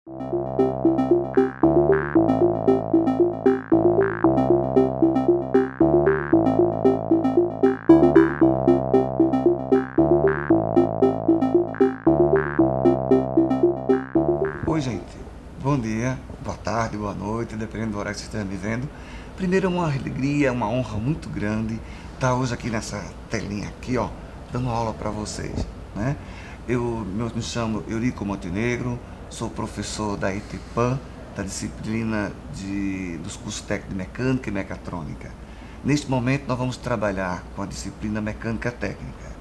Oi, gente. Bom dia, boa tarde, boa noite, dependendo do horário que você esteja me vendo. Primeiro, é uma alegria, uma honra muito grande estar hoje aqui nessa telinha aqui, ó, dando aula para vocês, né? Eu me chamo Eurico Montenegro, sou professor da ETPAM, da disciplina dos cursos técnicos de mecânica e mecatrônica. Neste momento, nós vamos trabalhar com a disciplina mecânica técnica.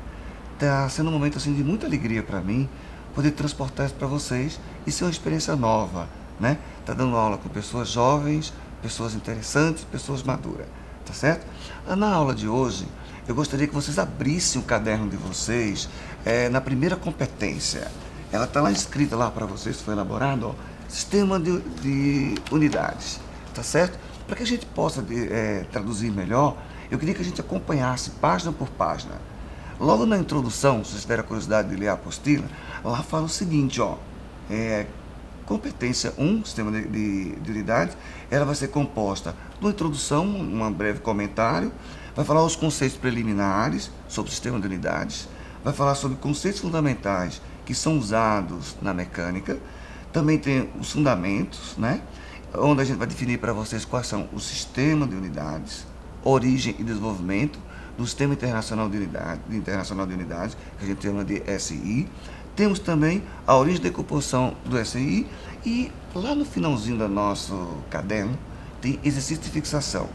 Está sendo um momento assim de muita alegria para mim poder transportar isso para vocês e ser uma experiência nova, né? Tá dando aula com pessoas jovens, pessoas interessantes, pessoas maduras, tá certo? Na aula de hoje, eu gostaria que vocês abrissem o caderno de vocês na primeira competência. Ela está lá escrita lá para vocês, foi elaborado, ó, sistema de unidades, tá certo? Para que a gente possa traduzir melhor, eu queria que a gente acompanhasse página por página. Logo na introdução, se vocês tiverem a curiosidade de ler a apostila, lá fala o seguinte, ó, competência 1, sistema de unidades, ela vai ser composta de uma introdução, um breve comentário, vai falar os conceitos preliminares sobre o sistema de unidades, vai falar sobre conceitos fundamentais que são usados na mecânica, também tem os fundamentos, né, onde a gente vai definir para vocês quais são o sistema de unidades, origem e desenvolvimento do Sistema Internacional de Unidades, que a gente chama de SI. Temos também a origem da decomposição do SI e lá no finalzinho do nosso caderno tem exercício de fixação.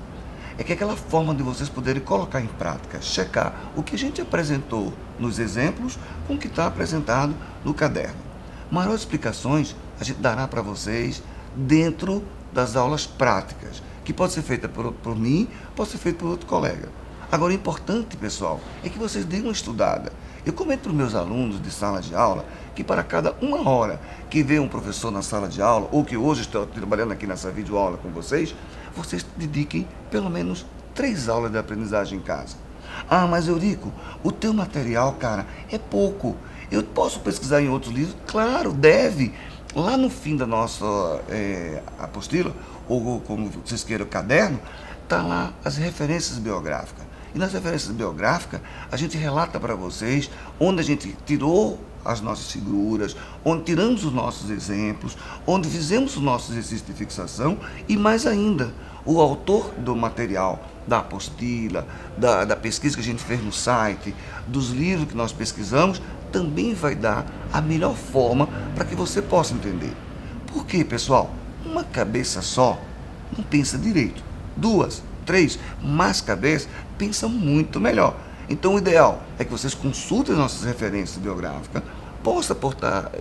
É que é aquela forma de vocês poderem colocar em prática, checar o que a gente apresentou nos exemplos com o que está apresentado no caderno. Maiores explicações a gente dará para vocês dentro das aulas práticas, que pode ser feita por mim, pode ser feita por outro colega. Agora, o importante, pessoal, é que vocês deem uma estudada. Eu comento para os meus alunos de sala de aula que para cada uma hora que vê um professor na sala de aula, ou que hoje estou trabalhando aqui nessa videoaula com vocês, vocês dediquem pelo menos 3 aulas de aprendizagem em casa. Ah, mas Eurico, o teu material, cara, é pouco. Eu posso pesquisar em outros livros? Claro, deve. Lá no fim da nossa apostila, ou como vocês queiram, caderno, está lá as referências biográficas. E nas referências biográficas, a gente relata para vocês onde a gente tirou as nossas figuras, onde tiramos os nossos exemplos, onde fizemos os nossos exercícios de fixação e mais ainda, o autor do material, da apostila, da pesquisa que a gente fez no site, dos livros que nós pesquisamos, também vai dar a melhor forma para que você possa entender. Por quê, pessoal? Uma cabeça só não pensa direito. 2, 3, mais cabeças pensam muito melhor. Então o ideal é que vocês consultem as nossas referências biográficas, possam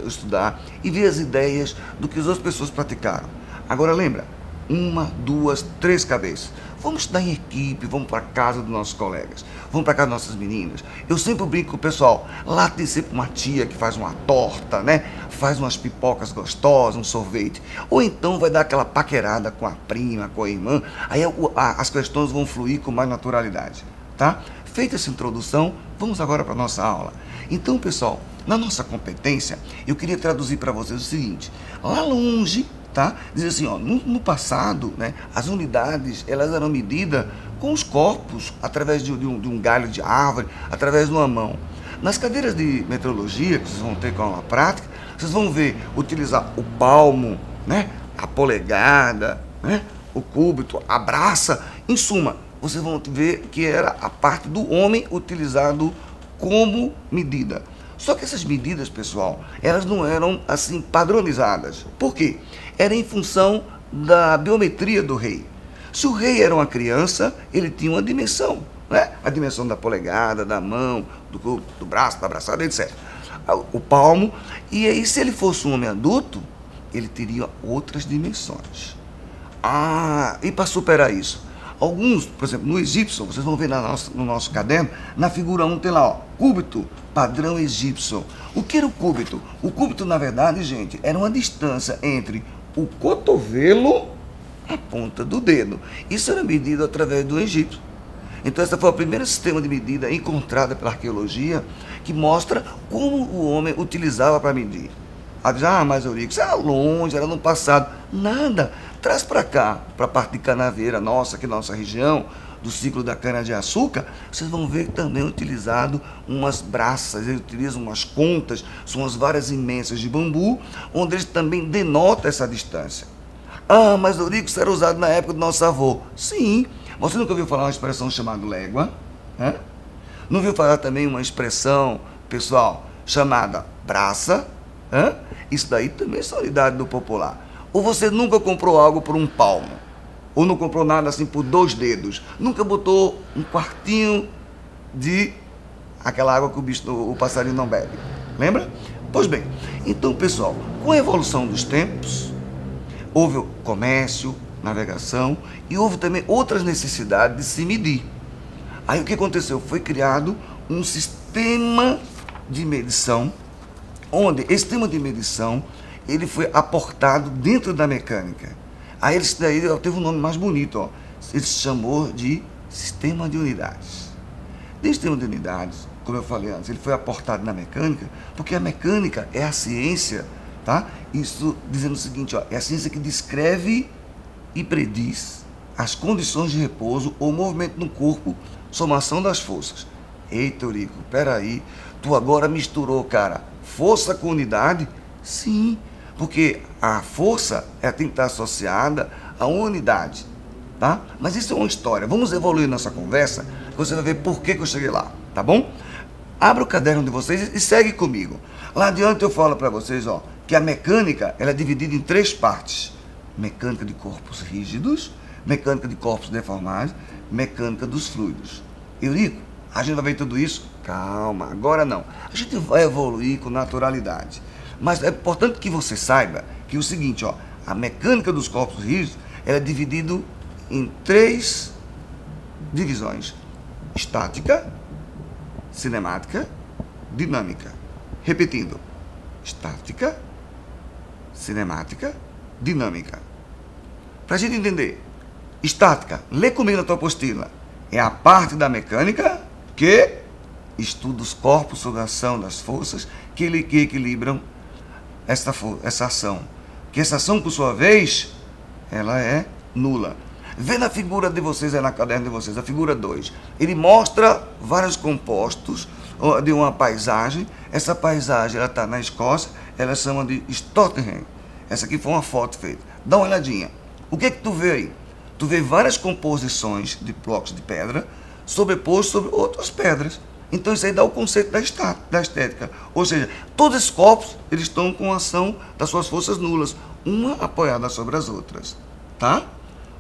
estudar e ver as ideias do que as outras pessoas praticaram. Agora lembra, 1, 2, 3 cabeças. Vamos estudar em equipe, vamos para casa dos nossos colegas, vamos para casa das nossas meninas. Eu sempre brinco com o pessoal, lá tem sempre uma tia que faz uma torta, né? Faz umas pipocas gostosas, um sorvete. Ou então vai dar aquela paquerada com a prima, com a irmã, aí as questões vão fluir com mais naturalidade, tá? Feita essa introdução, vamos agora para a nossa aula. Então, pessoal, na nossa competência, eu queria traduzir para vocês o seguinte, lá longe, tá? Diz assim, ó, no passado, né, as unidades elas eram medidas com os corpos, através de um galho de árvore, através de uma mão. Nas cadeiras de metrologia, que vocês vão ter com a aula prática, vocês vão ver utilizar o palmo, né, a polegada, né, o cúbito, a braça, em suma, vocês vão ver que era a parte do homem utilizado como medida. Só que essas medidas, pessoal, elas não eram assim padronizadas. Por quê? Era em função da biometria do rei. Se o rei era uma criança, ele tinha uma dimensão, né? A dimensão da polegada, da mão, do braço, da braçada, etc. O palmo. E aí, se ele fosse um homem adulto, ele teria outras dimensões. Ah, e para superar isso? Alguns, por exemplo, no egípcio, vocês vão ver no nosso caderno, na figura 1 tem lá, ó, cúbito, padrão egípcio. O que era o cúbito? O cúbito, na verdade, gente, era uma distância entre o cotovelo e a ponta do dedo. Isso era medido através do egípcio. Então, esse foi o primeiro sistema de medida encontrado pela arqueologia que mostra como o homem utilizava para medir. Aí diz, mas Eurico, isso era longe, era no passado. Nada. Traz para cá, para a parte de Canavieira nossa, aqui na nossa região, do ciclo da cana-de-açúcar, vocês vão ver que também é utilizado umas braças, eles utilizam umas contas, são as varas imensas de bambu, onde eles também denotam essa distância. Mas Eurico, isso era usado na época do nosso avô. Sim. Você nunca ouviu falar uma expressão chamada légua? Não ouviu falar também uma expressão, pessoal, chamada braça? Isso daí também é sonoridade do popular. Ou você nunca comprou algo por um palmo? Ou não comprou nada assim por 2 dedos? Nunca botou um quartinho de aquela água que o passarinho não bebe? Lembra? Pois bem, então pessoal, com a evolução dos tempos, houve o comércio, navegação e houve também outras necessidades de se medir. Aí o que aconteceu? Foi criado um sistema de medição, onde esse sistema de medição ele foi aportado dentro da mecânica. Aí ele daí teve um nome mais bonito, ele se chamou de sistema de unidades. Desse sistema de unidades, como eu falei antes, ele foi aportado na mecânica, porque a mecânica é a ciência, tá? Isso dizendo o seguinte, é a ciência que descreve e prediz as condições de repouso ou movimento no corpo, somação das forças. Eita, Eurico, peraí, tu agora misturou, cara, força com unidade? Sim, porque a força tem que estar associada a uma unidade, tá? Mas isso é uma história. Vamos evoluir nossa conversa, que você vai ver por que eu cheguei lá, tá bom? Abra o caderno de vocês e segue comigo. Lá adiante eu falo para vocês, que a mecânica ela é dividida em 3 partes. Mecânica de corpos rígidos, mecânica de corpos deformados, mecânica dos fluidos. Eurico, a gente vai ver tudo isso? Calma, agora não. A gente vai evoluir com naturalidade. Mas é importante que você saiba que o seguinte, a mecânica dos corpos rígidos ela é dividida em 3 divisões. Estática, cinemática, dinâmica. Repetindo, estática, cinemática, dinâmica. Para a gente entender, estática, lê comigo na tua apostila, é a parte da mecânica que estuda os corpos sob a ação das forças que equilibram essa ação. Que essa ação, por sua vez, ela é nula. Vê na figura de vocês, na caderno de vocês, a figura 2. Ele mostra vários compostos de uma paisagem. Essa paisagem, ela está na Escócia, ela chama de Stonehenge. Essa aqui foi uma foto feita. Dá uma olhadinha. O que tu vê aí? Tu vê várias composições de blocos de pedra sobrepostos sobre outras pedras. Então isso aí dá o conceito da estética. Ou seja, todos esses corpos eles estão com a ação das suas forças nulas, uma apoiada sobre as outras. Tá?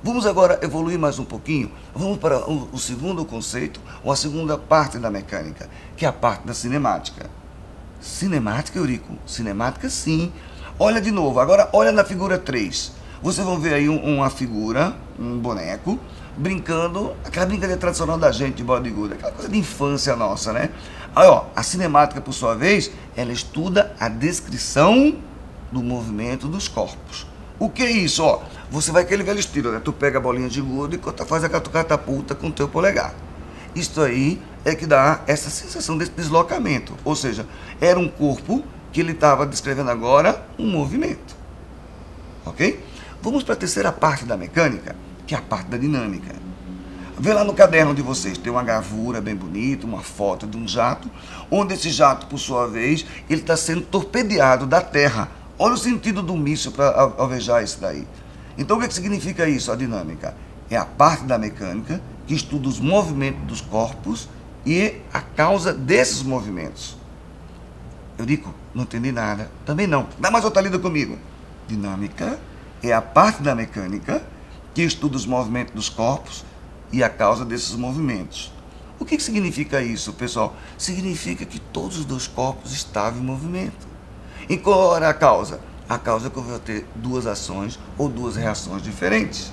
Vamos agora evoluir mais um pouquinho. Vamos para o segundo conceito, ou a segunda parte da mecânica, que é a parte da cinemática. Cinemática, Eurico? Cinemática, sim. Olha de novo, agora olha na figura 3. Vocês vão ver aí uma figura, um boneco, brincando, aquela brincadeira tradicional da gente de bola de gude, aquela coisa de infância nossa, né? Aí, a cinemática, por sua vez, ela estuda a descrição do movimento dos corpos. O que é isso? Você vai aquele velho estilo, né? Tu pega a bolinha de gude e faz aquela catapulta com o teu polegar. Isso aí é que dá essa sensação desse deslocamento. Ou seja, era um corpo que ele estava descrevendo agora um movimento. Ok? Vamos para a terceira parte da mecânica, que é a parte da dinâmica. Vê lá no caderno de vocês, tem uma gravura bem bonita, uma foto de um jato, onde esse jato, por sua vez, ele está sendo torpedeado da Terra. Olha o sentido do míssil para alvejar isso daí. Então, o que significa isso, a dinâmica? É a parte da mecânica que estuda os movimentos dos corpos e a causa desses movimentos. Eurico, não entendi nada. Também não. Dá mais outra lida comigo. Dinâmica é a parte da mecânica que estuda os movimentos dos corpos e a causa desses movimentos. O que significa isso, pessoal? Significa que todos os 2 corpos estavam em movimento. E qual era a causa? A causa é que eu vou ter 2 ações ou 2 reações diferentes.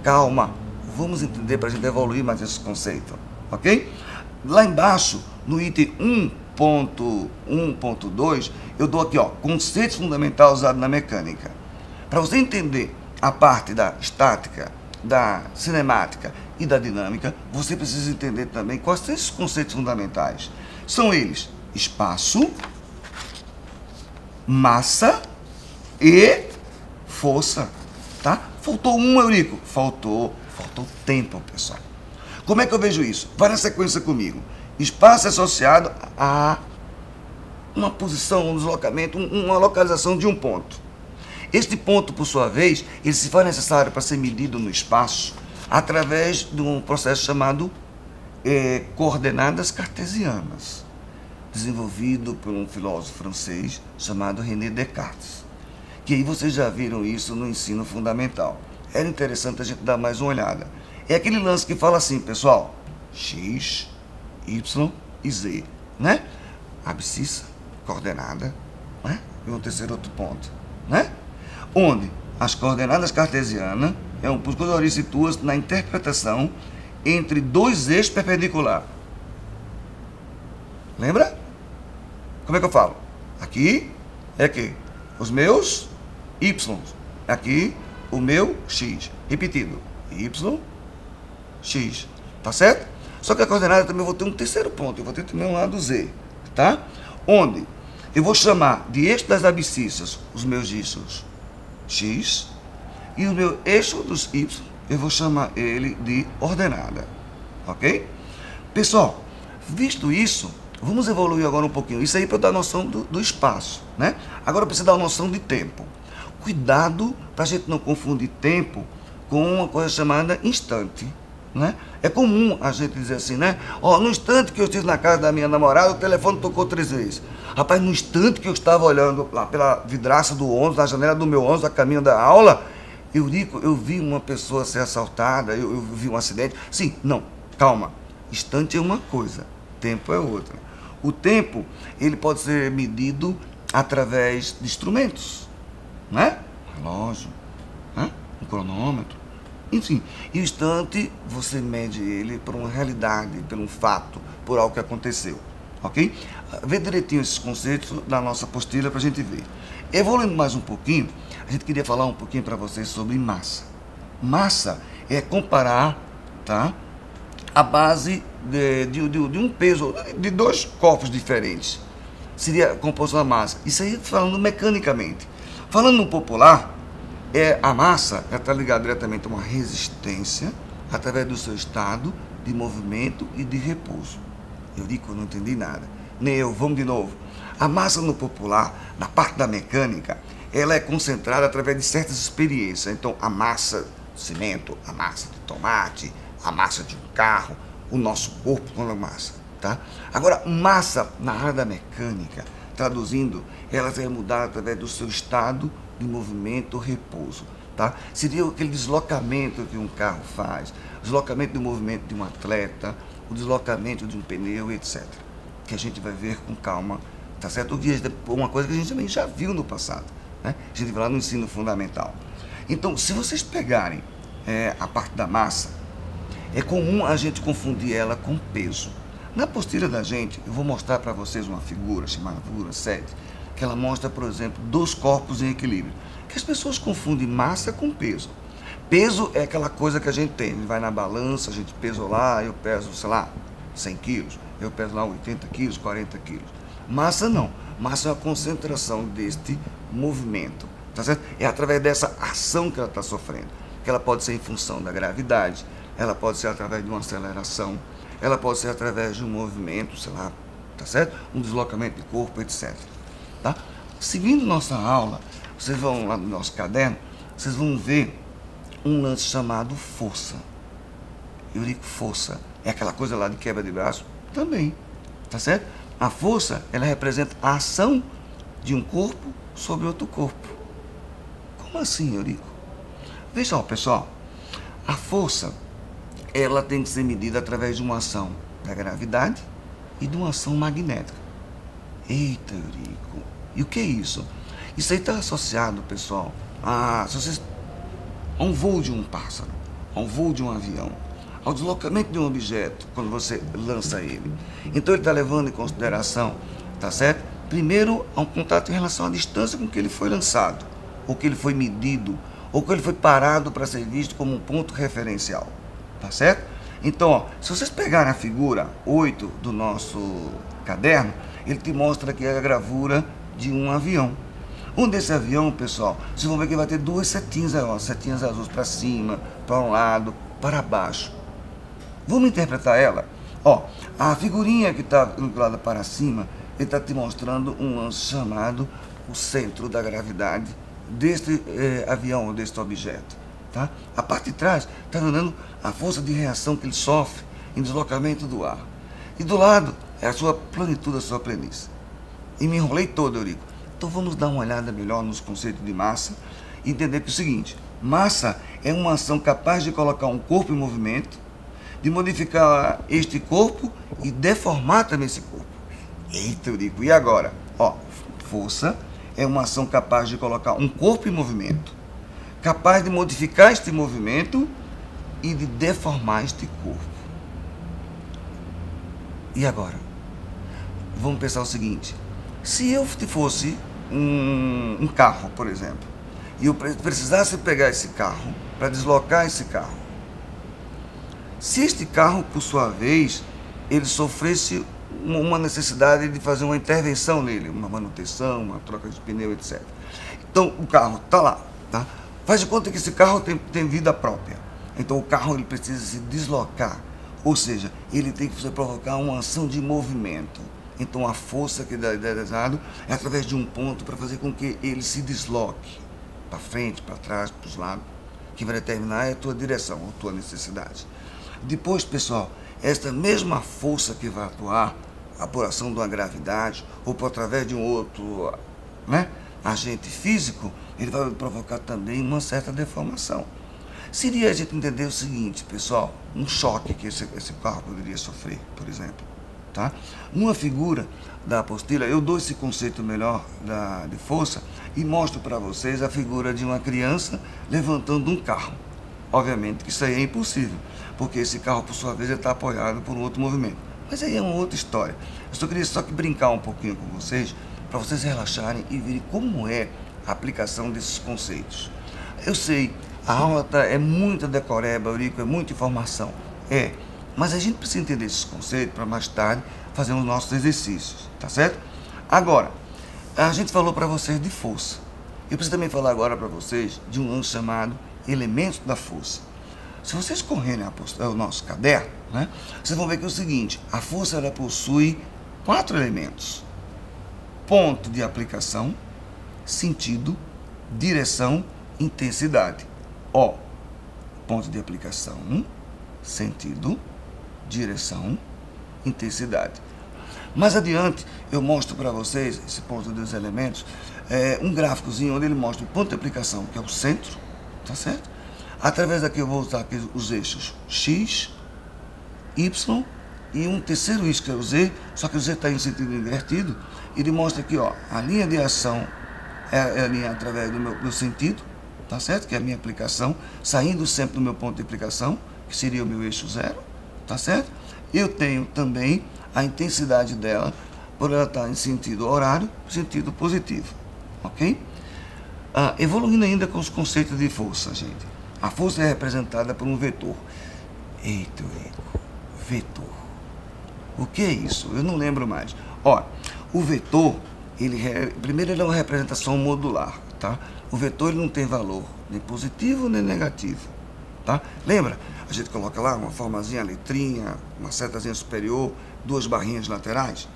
Calma, vamos entender para a gente evoluir mais esse conceito, ok? Lá embaixo, no item 1.1.2, eu dou aqui, conceitos fundamentais usados na mecânica. Para você entender a parte da estática, da cinemática e da dinâmica, você precisa entender também quais são esses conceitos fundamentais. São eles: espaço, massa e força, tá? Faltou um, Eurico? Faltou tempo, pessoal. Como é que eu vejo isso? Vai na sequência comigo. Espaço associado a uma posição, um deslocamento, uma localização de um ponto. Este ponto, por sua vez, ele se faz necessário para ser medido no espaço através de um processo chamado coordenadas cartesianas, desenvolvido por um filósofo francês chamado René Descartes. Que aí vocês já viram isso no ensino fundamental. Era interessante a gente dar mais uma olhada. É aquele lance que fala assim, pessoal, X, Y e Z, né? Abscissa, coordenada, né? E um terceiro outro ponto, né? Onde as coordenadas cartesianas é um ponto que situa-se na interpretação entre dois eixos perpendiculares. Lembra? Como é que eu falo? Aqui é que os meus Y, aqui o meu X. Repetido, Y, X. Tá certo? Só que a coordenada também eu vou ter um terceiro ponto, eu vou ter também um lado Z, tá? Onde eu vou chamar de eixo das abscissas os meus eixos X e o meu eixo dos Y eu vou chamar ele de ordenada, ok? Pessoal, visto isso, vamos evoluir agora um pouquinho. Isso aí para eu dar noção do espaço, né? Agora eu preciso dar noção de tempo. Cuidado para a gente não confundir tempo com uma coisa chamada instante, né? É comum a gente dizer assim, né? Ó, no instante que eu estive na casa da minha namorada, o telefone tocou 3 vezes. Rapaz, no instante que eu estava olhando lá pela vidraça do ônibus, na janela do meu ônibus, a caminho da aula, Eurico, eu vi uma pessoa ser assaltada, eu vi um acidente. Sim, não, calma. Instante é uma coisa, tempo é outra. O tempo, ele pode ser medido através de instrumentos, né? Um relógio, né? Um cronômetro, enfim. E o instante, você mede ele por uma realidade, por um fato, por algo que aconteceu, ok? Vê direitinho esses conceitos na nossa apostila para a gente ver. Evoluindo mais um pouquinho, a gente queria falar um pouquinho para vocês sobre massa. Massa é comparar, tá, a base de um peso, de dois corpos diferentes. Seria a composição da massa. Isso aí falando mecanicamente. Falando no popular, a massa está ligada diretamente a uma resistência através do seu estado de movimento e de repouso. Eu digo que eu não entendi nada. Nem eu, vamos de novo. A massa no popular, na parte da mecânica, ela é concentrada através de certas experiências. Então, a massa de cimento, a massa de tomate, a massa de um carro, o nosso corpo com a massa, tá? Agora, massa na área da mecânica, traduzindo, ela vai mudar através do seu estado de movimento ou repouso, tá? Seria aquele deslocamento que um carro faz, o deslocamento do movimento de um atleta, o deslocamento de um pneu, etc. Que a gente vai ver com calma, tá certo? Uma coisa que a gente também já viu no passado, né? A gente vai lá no ensino fundamental. Então, se vocês pegarem a parte da massa, é comum a gente confundir ela com peso. Na apostila da gente, eu vou mostrar para vocês uma figura chamada figura 7, que ela mostra, por exemplo, dois corpos em equilíbrio. Que as pessoas confundem massa com peso. Peso é aquela coisa que a gente tem. A gente vai na balança, a gente pesa lá, eu peso, sei lá, 100 quilos, eu peso lá 80 quilos, 40 quilos. Massa não. Massa é a concentração deste movimento, tá certo? É através dessa ação que ela está sofrendo. Que ela pode ser em função da gravidade, ela pode ser através de uma aceleração, ela pode ser através de um movimento, sei lá, tá certo? Um deslocamento de corpo, etc. Tá? Seguindo nossa aula, vocês vão lá no nosso caderno, vocês vão ver um lance chamado força. Eu digo força, é aquela coisa lá de quebra de braço? Também, tá certo? A força, ela representa a ação de um corpo sobre outro corpo. Como assim, Eurico? Veja só, pessoal, a força, ela tem que ser medida através de uma ação da gravidade e de uma ação magnética. Eita, Eurico, e o que é isso? Isso aí está associado, pessoal, a um voo de um pássaro, a um voo de um avião, ao deslocamento de um objeto, quando você lança ele. Então ele está levando em consideração, tá certo? Primeiro, há um contato em relação à distância com que ele foi lançado, ou que ele foi medido, ou que ele foi parado para ser visto como um ponto referencial, tá certo? Então, ó, se vocês pegarem a figura 8 do nosso caderno, ele te mostra aqui a gravura de um avião. Um desse avião, pessoal, vocês vão ver que vai ter duas setinhas, ó, setinhas azuis para cima, para um lado, para baixo. Vamos interpretar ela? Ó, a figurinha que está vinculada para cima, ele está te mostrando um lance chamado o centro da gravidade deste avião, deste objeto. Tá? A parte de trás está dando a força de reação que ele sofre em deslocamento do ar. E do lado é a sua plenitude, a sua planície. E me enrolei todo, Eurico. Então vamos dar uma olhada melhor nos conceitos de massa e entender que é o seguinte: massa é uma ação capaz de colocar um corpo em movimento, de modificar este corpo e deformar também esse corpo. Eita, Eurico, e agora? Ó, força é uma ação capaz de colocar um corpo em movimento, capaz de modificar este movimento e de deformar este corpo. E agora? Vamos pensar o seguinte: se eu fosse um carro, por exemplo, e eu precisasse pegar esse carro para deslocar esse carro, se este carro, por sua vez, ele sofresse uma necessidade de fazer uma intervenção nele, uma manutenção, uma troca de pneu, etc. Então, o carro está lá, tá? Faz de conta que esse carro tem vida própria. Então, o carro ele precisa se deslocar, ou seja, ele tem que provocar uma ação de movimento. Então, a força que é dado é através de um ponto para fazer com que ele se desloque para frente, para trás, para os lados, que vai determinar a tua direção, a tua necessidade. Depois, pessoal, esta mesma força que vai atuar, por ação de uma gravidade ou por através de um outro, agente físico, ele vai provocar também uma certa deformação. Seria a gente entender o seguinte, pessoal, um choque que esse carro poderia sofrer, por exemplo. Tá? Numa figura da apostila, eu dou esse conceito melhor de força e mostro para vocês a figura de uma criança levantando um carro. Obviamente que isso aí é impossível, porque esse carro, por sua vez, está apoiado por um outro movimento. Mas aí é uma outra história. Eu só queria brincar um pouquinho com vocês, para vocês relaxarem e verem como é a aplicação desses conceitos. Eu sei, a aula é muita decoreba, Eurico, é muita informação. Mas a gente precisa entender esses conceitos para mais tarde fazer os nossos exercícios, tá certo? Agora, a gente falou para vocês de força. Eu preciso também falar agora para vocês de um lance chamado elementos da força. Se vocês correrem o nosso caderno, vocês vão ver que é o seguinte: a força ela possui 4 elementos: ponto de aplicação, sentido, direção, intensidade. Ponto de aplicação, sentido, direção, intensidade. Mais adiante eu mostro para vocês esse ponto dos elementos, um gráficozinho onde ele mostra o ponto de aplicação, que é o centro, tá certo? Através daqui eu vou usar aqui os eixos X, Y e um terceiro eixo que é o Z, só que o Z está em sentido invertido. Ele mostra aqui, ó, a linha de ação é a linha através do meu sentido, tá certo? Que é a minha aplicação, saindo sempre do meu ponto de aplicação, que seria o meu eixo 0, tá certo? Eu tenho também a intensidade dela, por ela estar em sentido horário, sentido positivo, ok? Evoluindo ainda com os conceitos de força, gente. A força é representada por um vetor. Eita, vetor. O que é isso? Eu não lembro mais. O vetor, primeiro ele é uma representação modular, tá? O vetor ele não tem valor nem positivo nem negativo, tá? Lembra? A gente coloca lá uma formazinha, letrinha, uma setazinha superior, 2 barrinhas laterais,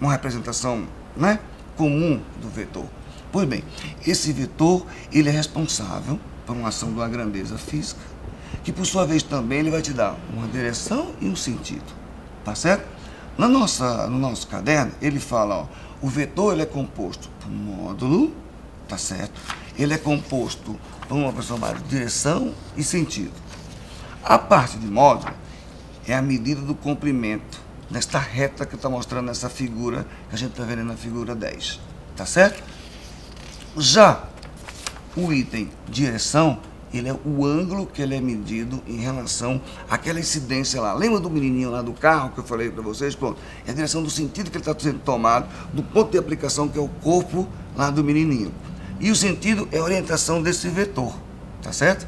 uma representação, comum do vetor. Pois bem, esse vetor ele é responsável por uma ação de uma grandeza física, que por sua vez também ele vai te dar uma direção e um sentido, tá certo? No nosso caderno ele fala, o vetor ele é composto por um módulo, tá certo? Ele é composto por uma chamada direção e sentido. A parte de módulo é a medida do comprimento nesta reta que está mostrando nessa figura que a gente está vendo na figura 10, tá certo? Já o item direção, ele é o ângulo que ele é medido em relação àquela incidência lá. Lembra do menininho lá do carro que eu falei para vocês? Pronto, é a direção do sentido que ele está sendo tomado, do ponto de aplicação que é o corpo lá do menininho. E o sentido é a orientação desse vetor, tá certo?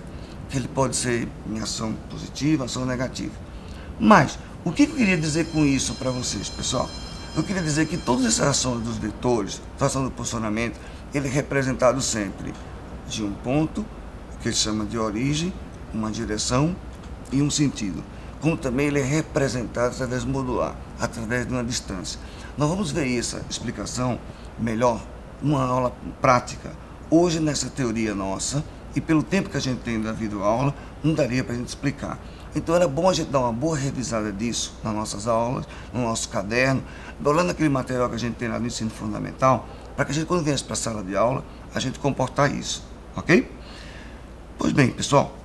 Que ele pode ser em ação positiva, ação negativa. Mas, o que eu queria dizer com isso para vocês, pessoal? Eu queria dizer que todas essas ações dos vetores, a ação do posicionamento, ele é representado sempre de um ponto, que ele chama de origem, uma direção e um sentido. Como também ele é representado através do modular, através de uma distância. Nós vamos ver essa explicação melhor numa aula prática. Hoje, nessa teoria nossa, e pelo tempo que a gente tem da videoaula, não daria para a gente explicar. Então era bom a gente dar uma boa revisada disso nas nossas aulas, no nosso caderno, olhando aquele material que a gente tem lá no ensino fundamental, para que a gente, quando viesse para a sala de aula, a gente comportar isso, ok? Pois bem, pessoal,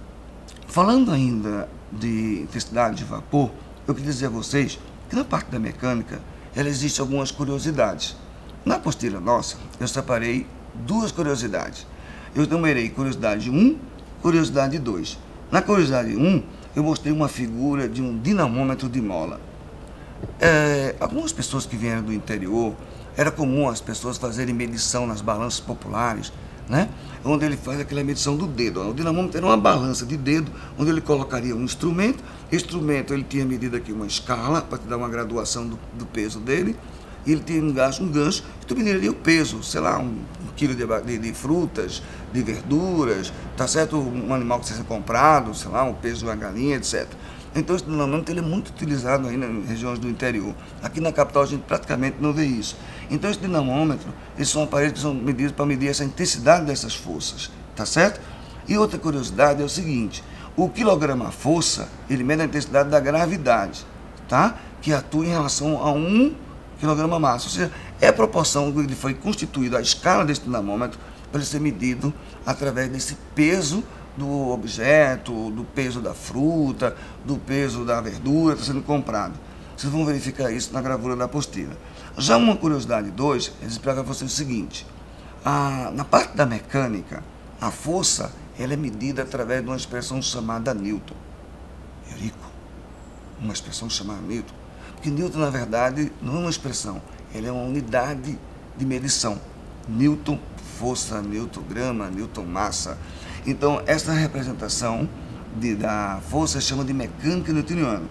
falando ainda de intensidade de vapor, eu queria dizer a vocês que na parte da mecânica, ela existe algumas curiosidades. Na apostila nossa, eu separei duas curiosidades. Eu numerei curiosidade 1, curiosidade 2. Na curiosidade 1, eu mostrei uma figura de um dinamômetro de mola. Algumas pessoas que vieram do interior, era comum as pessoas fazerem medição nas balanças populares, né? Onde ele faz aquela medição do dedo. O dinamômetro era uma balança de dedo, onde ele colocaria um instrumento. Esse instrumento ele tinha medido aqui uma escala, para te dar uma graduação do peso dele. E ele tinha um gancho, e tu mediria o peso, sei lá, um quilo de frutas, de verduras, tá certo? Um animal que seja comprado, sei lá, o peso de uma galinha, etc. Então esse dinamômetro ele é muito utilizado aí nas regiões do interior. Aqui na capital a gente praticamente não vê isso. Então esse dinamômetro, esses são aparelhos que são medidos para medir essa intensidade dessas forças, tá certo? E outra curiosidade é o seguinte, o quilograma-força, ele mede a intensidade da gravidade, tá? Que atua em relação a 1 quilograma-massa, ou seja, é a proporção que ele foi constituído, a escala desse dinamômetro, para ele ser medido através desse peso do objeto, do peso da fruta, do peso da verdura que está sendo comprado. Vocês vão verificar isso na gravura da apostila. Já uma curiosidade 2, eles explicam para vocês o seguinte, na parte da mecânica, a força ela é medida através de uma expressão chamada Newton. Eurico, uma expressão chamada Newton. Porque Newton, na verdade, não é uma expressão, ele é uma unidade de medição. Newton força, Newton grama, Newton massa. Então, essa representação da força chama de mecânica newtoniana.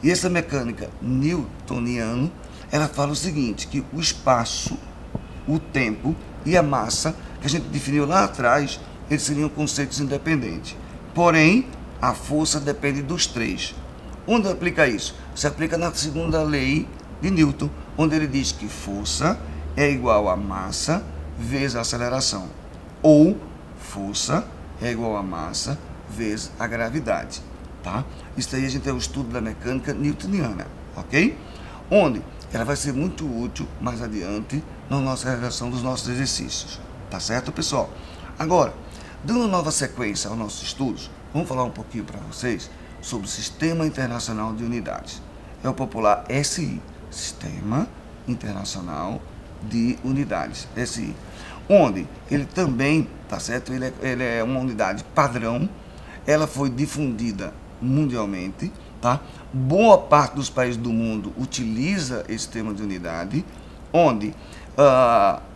E essa mecânica newtoniana, ela fala o seguinte, que o espaço, o tempo e a massa, que a gente definiu lá atrás, eles seriam conceitos independentes. Porém, a força depende dos três. Onde aplica isso? Se aplica na segunda lei de Newton, onde ele diz que força é igual a massa vezes a aceleração. Ou força é igual a massa vezes a gravidade. Tá? Isso aí a gente tem o estudo da mecânica newtoniana, ok? Onde ela vai ser muito útil mais adiante na nossa realização dos nossos exercícios. Tá certo, pessoal? Agora, dando nova sequência aos nossos estudos, vamos falar um pouquinho para vocês sobre o Sistema Internacional de Unidades. É o popular SI, Sistema Internacional de Unidades, SI. Onde ele também, tá certo? Ele é uma unidade padrão, ela foi difundida mundialmente, tá? Boa parte dos países do mundo utiliza esse sistema de unidade, onde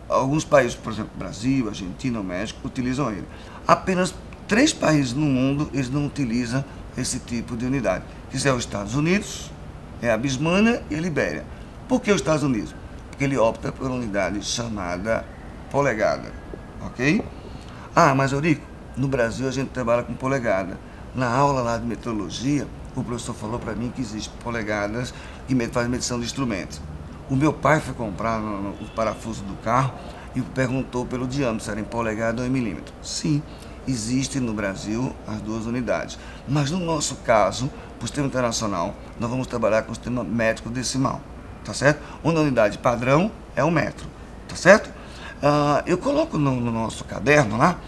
alguns países, por exemplo, Brasil, Argentina, México, utilizam ele. Apenas 3 países no mundo, eles não utilizam esse tipo de unidade, que são os Estados Unidos, a Birmania e a Libéria. Por que os Estados Unidos? Porque ele opta por uma unidade chamada polegada, ok? Mas Eurico, no Brasil a gente trabalha com polegada. Na aula lá de metrologia, o professor falou para mim que existe polegadas que fazem medição de instrumentos. O meu pai foi comprar o parafuso do carro e perguntou pelo diâmetro, se era em polegada ou em milímetro. Sim, existem no Brasil as duas unidades. Mas no nosso caso, para o sistema internacional, nós vamos trabalhar com o sistema métrico decimal, tá certo? Onde a unidade padrão é o metro, tá certo? Eu coloco no nosso caderno lá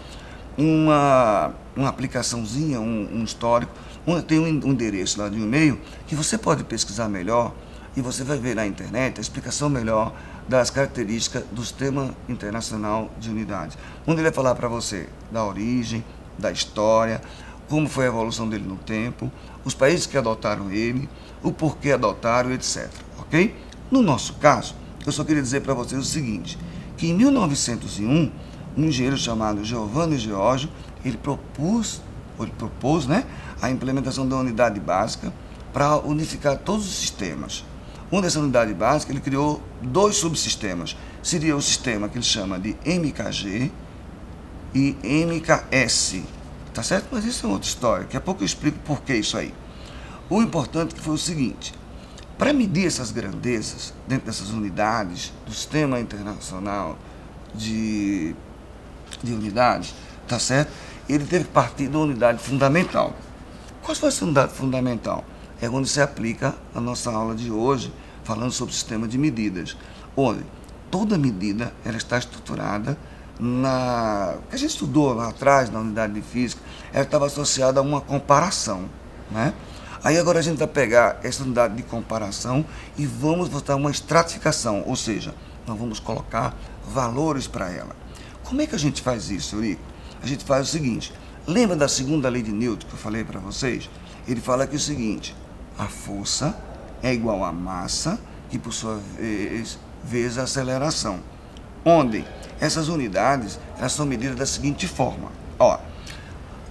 uma aplicaçãozinha, um histórico, onde tem um endereço lá de um e-mail que você pode pesquisar melhor e você vai ver na internet a explicação melhor das características do Sistema Internacional de Unidades, onde ele vai falar para você da origem, da história, como foi a evolução dele no tempo, os países que adotaram ele, o porquê adotaram, etc. Ok? No nosso caso, eu só queria dizer para vocês o seguinte, que em 1901, um engenheiro chamado Giovanni Georgio, ele propôs, né, a implementação da unidade básica para unificar todos os sistemas. Uma dessa unidade básica, ele criou 2 subsistemas. Seria o sistema que ele chama de MKG e MKS. Tá certo? Mas isso é outra história. Daqui a pouco eu explico por que isso aí. O importante foi o seguinte: para medir essas grandezas dentro dessas unidades do Sistema Internacional de Unidades, tá certo? Ele teve que partir da unidade fundamental. Qual foi essa unidade fundamental? É onde se aplica a nossa aula de hoje, falando sobre o sistema de medidas, onde toda medida ela está estruturada que a gente estudou lá atrás, na unidade de física, ela estava associada a uma comparação, né? Aí agora a gente vai pegar essa unidade de comparação e vamos botar uma estratificação, ou seja, nós vamos colocar valores para ela. Como é que a gente faz isso, Eurico? A gente faz o seguinte: lembra da segunda lei de Newton que eu falei para vocês? Ele fala aqui o seguinte: a força é igual à massa, que por sua vez a aceleração. Onde essas unidades elas são medidas da seguinte forma. Ó,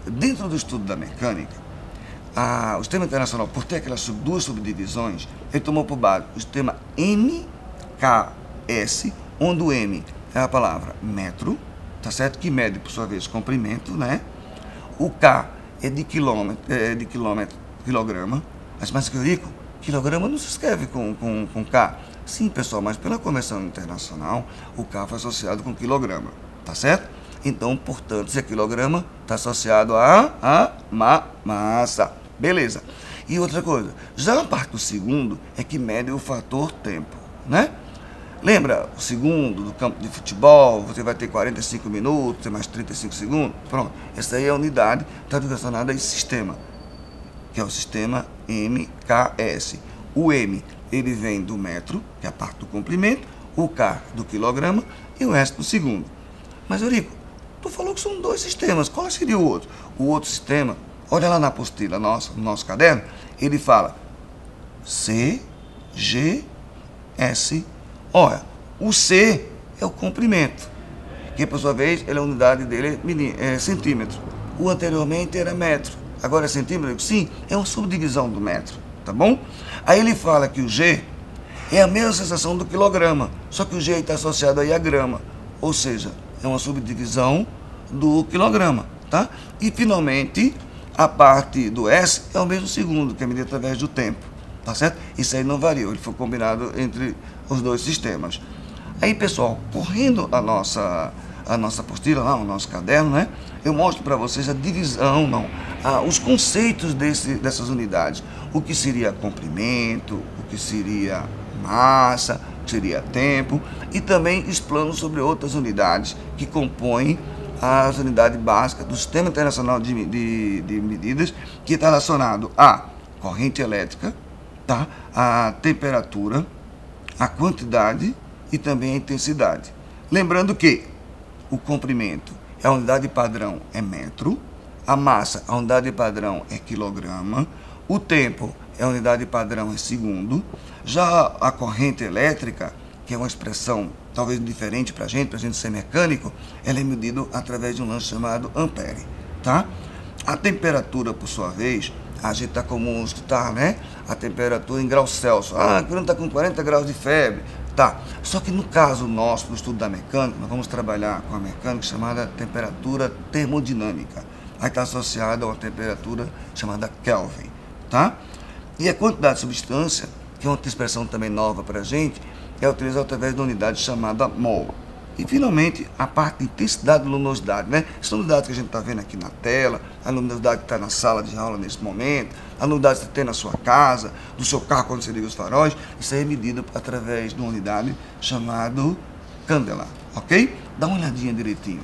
dentro do estudo da mecânica, o Sistema Internacional, por ter aquelas 2 subdivisões, ele tomou por base o sistema MKS, onde o M é a palavra metro, tá certo? Que mede, por sua vez, comprimento, né? O K é de quilograma. Mas Eurico, quilograma não se escreve com K. Sim, pessoal, mas pela Convenção Internacional, o K foi associado com quilograma, tá certo? Então, portanto, se é quilograma, está associado a massa. Beleza. E outra coisa, já a parte do segundo é que mede o fator tempo, né? Lembra o segundo do campo de futebol? Você vai ter 45 minutos, tem mais 35 segundos. Pronto. Essa aí é a unidade que está relacionada a esse sistema, que é o sistema MKS. O M, ele vem do metro, que é a parte do comprimento, o K do quilograma e o resto do segundo. Mas, Eurico, tu falou que são 2 sistemas. Qual seria o outro? O outro sistema, olha lá na apostila nossa, no nosso caderno, ele fala C, G, S. Olha, o C é o comprimento, que por sua vez a unidade dele é centímetro. O anteriormente era metro, agora é centímetro. Sim, é uma subdivisão do metro, tá bom? Aí ele fala que o G é a mesma sensação do quilograma, só que o G está associado aí a grama, ou seja, é uma subdivisão do quilograma, tá? E finalmente a parte do S é o mesmo segundo, que é medido através do tempo, tá certo? Isso aí não variou, ele foi combinado entre os 2 sistemas. Aí, pessoal, correndo a nossa apostila lá, o nosso caderno, né? Eu mostro para vocês a divisão, os conceitos dessas unidades. O que seria comprimento, o que seria massa, o que seria tempo, e também explano sobre outras unidades que compõem as unidades básicas do Sistema Internacional de Medidas, que está relacionado à corrente elétrica, tá? A temperatura, a quantidade e também a intensidade. Lembrando que o comprimento, a unidade padrão é metro, a massa, a unidade padrão é quilograma, o tempo, a unidade padrão é segundo, já a corrente elétrica, que é uma expressão talvez diferente para a gente ser mecânico, ela é medida através de um lance chamado ampere, tá? A temperatura, por sua vez, a gente está comum escutar, né? A temperatura em graus Celsius. Quando está com 40 graus de febre, tá. Só que no caso nosso, no estudo da mecânica, nós vamos trabalhar com a mecânica chamada temperatura termodinâmica. Aí está associada a uma temperatura chamada Kelvin, tá? E a quantidade de substância, que é uma expressão também nova para a gente, é utilizada através da unidade chamada mol. E, finalmente, a parte de intensidade e luminosidade, né? Essa luminosidade que a gente está vendo aqui na tela, a luminosidade que está na sala de aula nesse momento, a luminosidade que você tem na sua casa, do seu carro quando você liga os faróis, isso aí é medido através de uma unidade chamada candela, ok? Dá uma olhadinha direitinho.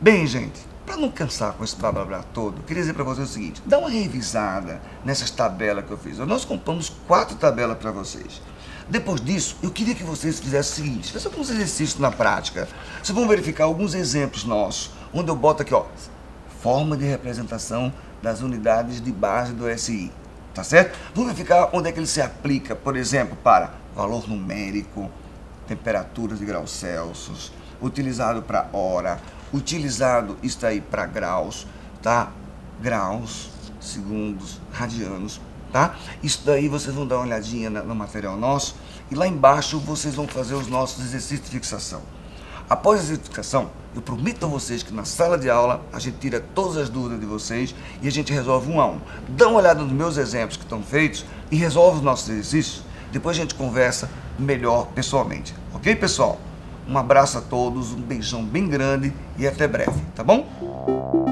Bem, gente, para não cansar com esse blá blá blá todo, eu queria dizer para vocês o seguinte: dá uma revisada nessas tabelas que eu fiz. Nós compramos 4 tabelas para vocês. Depois disso, eu queria que vocês fizessem o seguinte: fizessem alguns exercícios na prática. Vocês vão verificar alguns exemplos nossos, onde eu boto aqui, ó, forma de representação das unidades de base do SI, tá certo? Vamos verificar onde é que ele se aplica, por exemplo, para valor numérico, temperaturas de graus Celsius, utilizado para hora, utilizado isso aí para graus, tá? Graus, segundos, radianos, tá? Isso daí vocês vão dar uma olhadinha no material nosso e lá embaixo vocês vão fazer os nossos exercícios de fixação. Após a fixação, eu prometo a vocês que na sala de aula a gente tira todas as dúvidas de vocês e a gente resolve um a um. Dá uma olhada nos meus exemplos que estão feitos e resolve os nossos exercícios. Depois a gente conversa melhor pessoalmente. Ok, pessoal? Um abraço a todos, um beijão bem grande e até breve, tá bom?